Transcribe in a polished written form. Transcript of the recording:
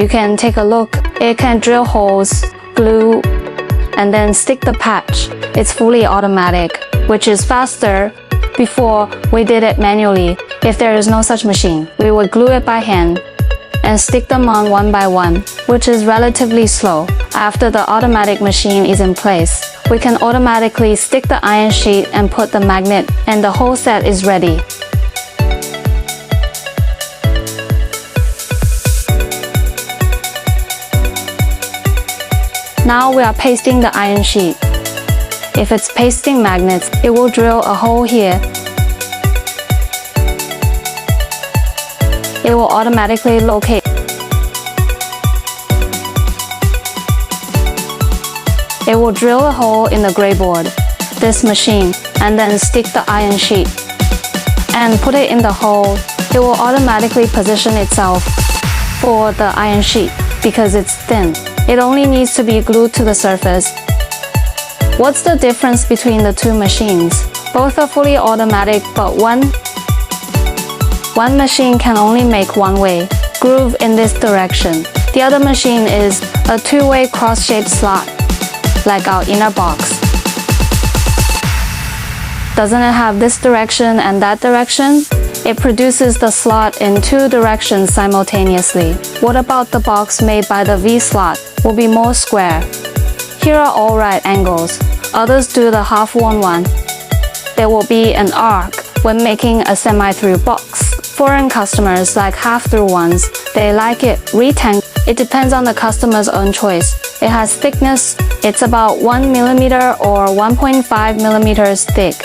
You can take a look. It can drill holes, glue, and then stick the patch. It's fully automatic, which is faster. Before, we did it manually. If there is no such machine, we would glue it by hand and stick them on one by one, which is relatively slow. After the automatic machine is in place, we can automatically stick the iron sheet and put the magnet, and the whole set is ready. Now we are pasting the iron sheet. If it's pasting magnets, it will drill a hole here. It will automatically locate. It will drill a hole in the gray board, this machine, and then stick the iron sheet and put it in the hole. It will automatically position itself for the iron sheet because it's thin. It only needs to be glued to the surface. What's the difference between the two machines? Both are fully automatic, but one machine can only make one-way groove in this direction. The other machine is a two-way cross-shaped slot, like our inner box. Doesn't it have this direction and that direction? It produces the slot in two directions simultaneously. What about the box made by the V slot? Will be more square. Here are all right angles. Others do the half-worn one. There will be an arc when making a semi-through box. Foreign customers like half-through ones. They like it rectangular. It depends on the customer's own choice. It has thickness. It's about 1 mm or 1.5 mm thick.